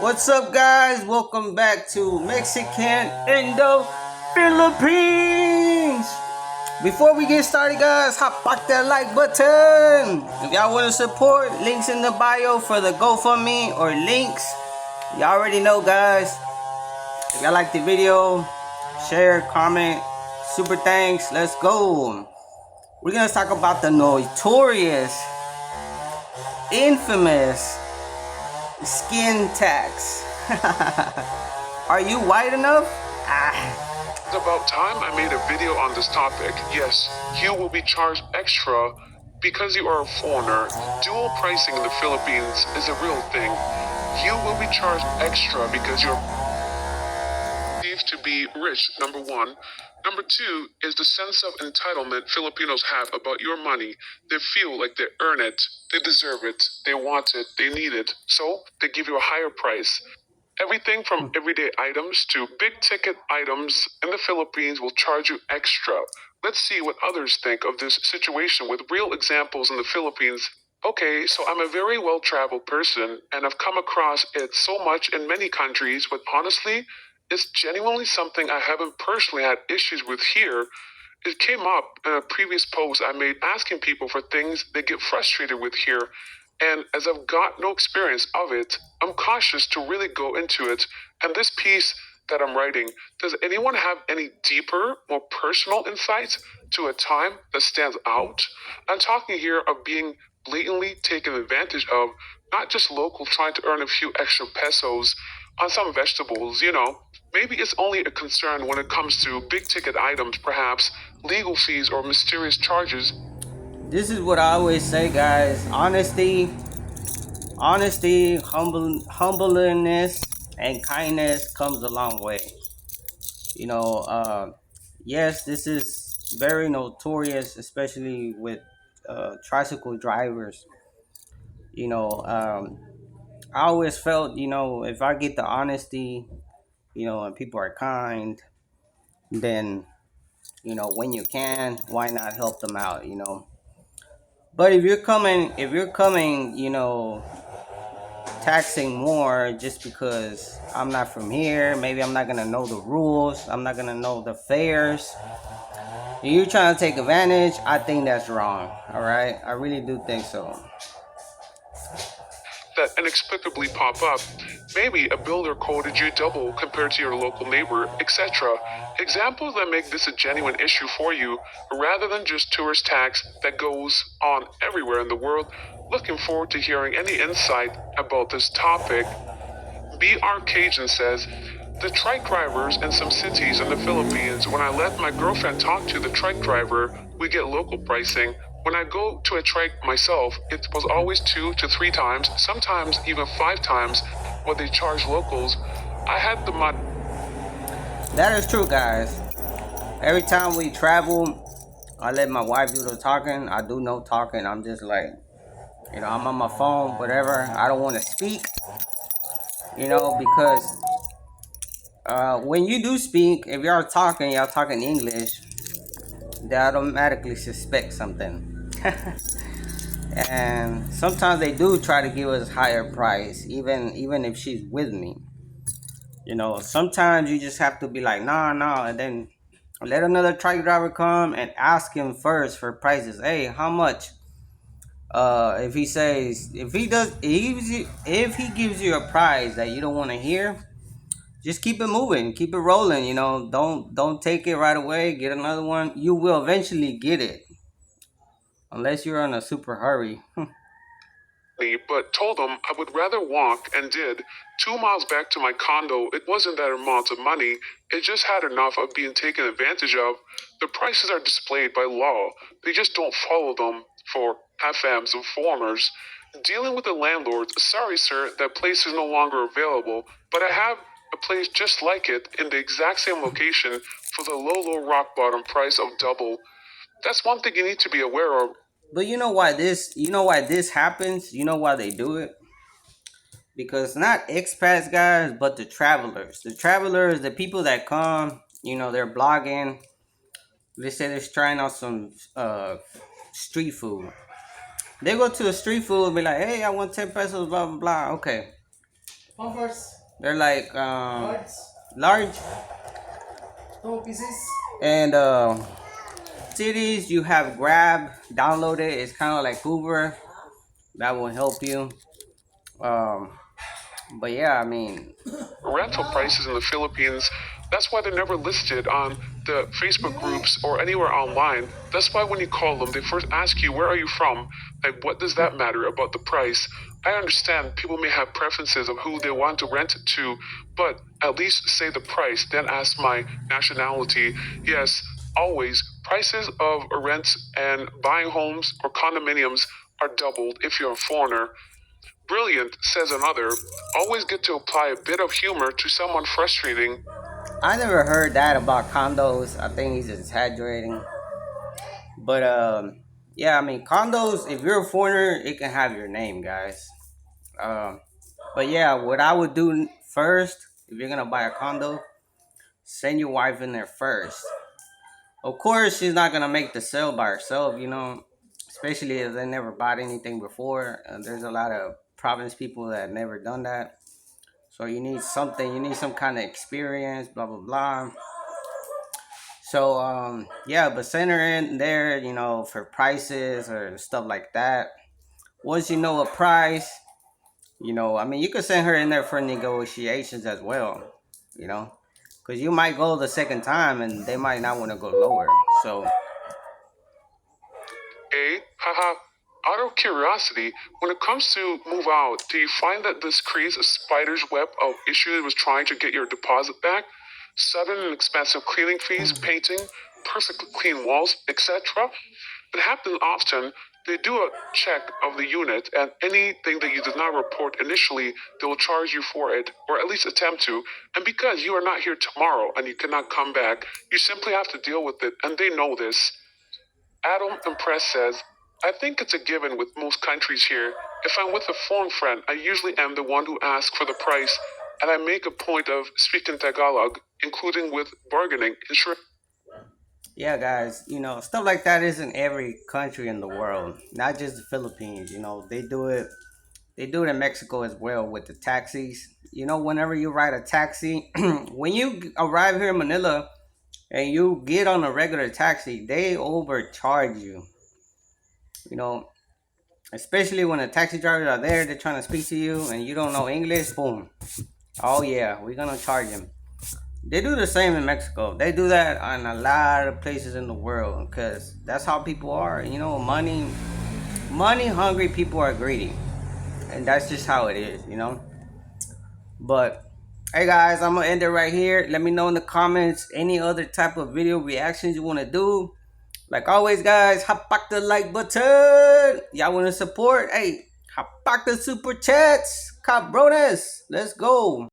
What's up, guys? Welcome back to Mexican in the Philippines. Before we get started, guys, back that like button. If y'all want to support, links in the bio for the GoFundMe or links. Y'all already know, guys. If y'all like the video, share, comment, super thanks. Let's go. We're gonna talk about the notorious, infamous skin tax. Are you white enough? It's about time I made a video on this topic. Yes, you will be charged extra because you are a foreigner. Dual pricing in the Philippines is a real thing. You will be charged extra because you're perceived to be rich, number one. Number two is the sense of entitlement Filipinos have about your money. They feel like they earn it, they deserve it, they want it, they need it. So they give you a higher price. Everything from everyday items to big ticket items in the Philippines will charge you extra. Let's see what others think of this situation with real examples in the Philippines. Okay, so I'm a very well traveled person and I've come across it so much in many countries, but honestly, it's genuinely something I haven't personally had issues with here. It came up in a previous post I made asking people for things they get frustrated with here. And as I've got no experience of it, I'm cautious to really go into it. And this piece that I'm writing, does anyone have any deeper, more personal insights to a time that stands out? I'm talking here of being blatantly taken advantage of, not just local trying to earn a few extra pesos on some vegetables. Maybe it's only a concern when it comes to big ticket items, perhaps legal fees or mysterious charges. This is what I always say, guys. Honesty, humbleness, and kindness comes a long way. You know, yes, this is very notorious, especially with tricycle drivers. You know, I always felt, if I get the honesty, and people are kind, then, when you can, why not help them out? But if you're coming, taxing more just because I'm not from here, maybe I'm not gonna know the rules, I'm not gonna know the fares, and you're trying to take advantage, I think that's wrong. All right, I really do think so. That inexplicably pop up. Maybe a builder quoted you double compared to your local neighbor, etc. Examples that make this a genuine issue for you, rather than just tourist tax that goes on everywhere in the world. Looking forward to hearing any insight about this topic. BR Cajun says, the trike drivers in some cities in the Philippines, when I let my girlfriend talk to the trike driver, we get local pricing. When I go to a trike myself, it was always 2 to 3 times, sometimes even 5 times what they charge locals. I had the money. That is true, guys. Every time we travel, I let my wife do the talking. I do no talking. I'm just like, I'm on my phone, whatever. I don't want to speak, because when you do speak, if y'all talking English, they automatically suspect something. And sometimes they do try to give us higher price, even if she's with me. Sometimes you just have to be like, nah, and then let another truck driver come and ask him first for prices. Hey, how much? If he says, if he gives you a price that you don't want to hear, just keep it moving, keep it rolling. Don't take it right away. Get another one. You will eventually get it, unless you're in a super hurry. But told them I would rather walk and did. 2 miles back to my condo, it wasn't that amount of money, it just had enough of being taken advantage of. The prices are displayed by law, they just don't follow them for FMs and foreigners. Dealing with the landlords, sorry sir, that place is no longer available, but I have a place just like it in the exact same location for the low rock bottom price of double. That's one thing you need to be aware of. But you know why this happens? You know why they do it? Because not expats, guys, but the people that come, they're blogging. They say they're trying out some street food. They go to a street food and be like, hey, I want 10 pesos, blah blah blah. Okay, They're like large. And cities, you have Grab, download it. It's kind of like Uber. That will help you. Um, but yeah, I mean, rental prices in the Philippines. That's why they're never listed on the Facebook groups or anywhere online. That's why when you call them, they first ask you, where are you from? Like, what does that matter about the price? I understand people may have preferences of who they want to rent it to, but at least say the price, then ask my nationality. Yes, always, prices of rents and buying homes or condominiums are doubled if you're a foreigner. Brilliant, says another. Always get to apply a bit of humor to someone frustrating. I never heard that about condos. I think he's exaggerating. But yeah, I mean, condos. If you're a foreigner, it can have your name, guys. Um, but yeah, what I would do first, if you're gonna buy a condo, send your wife in there first. Of course, she's not gonna make the sale by herself, especially if they never bought anything before. There's a lot of province people that never done that, so you need something. You need some kind of experience, blah blah blah. So yeah, but send her in there, for prices or stuff like that. Once you know a price, I mean, you could send her in there for negotiations as well, you know, because you might go the second time and they might not want to go lower. So Haha. Out of curiosity, when it comes to move out, do you find that this creates a spider's web of issues with trying to get your deposit back? Sudden and expensive cleaning fees, painting, perfectly clean walls, etc. It happens often. They do a check of the unit, and anything that you did not report initially, they will charge you for it, or at least attempt to. And because you are not here tomorrow and you cannot come back, you simply have to deal with it, and they know this. Adam Impress says, I think it's a given with most countries here. If I'm with a foreign friend, I usually am the one who asks for the price, and I make a point of speaking Tagalog, including with bargaining, ensuring. yeah, guys, stuff like that is in every country in the world, not just the Philippines. They do it. They do it in Mexico as well with the taxis. Whenever you ride a taxi, when you arrive here in Manila and you get on a regular taxi, they overcharge you. You know, Especially when the taxi drivers are there, they're trying to speak to you and you don't know English. Boom. Oh yeah, we're gonna charge them. They do the same in Mexico. They do that on a lot of places in the world because that's how people are. Money hungry people are greedy, and that's just how it is. But hey guys, I'm gonna end it right here. Let me know in the comments any other type of video reactions you want to do. Like always, guys, hop back the like button. Y'all want to support? Hey, hop back the super chats. Cabrones. Let's go.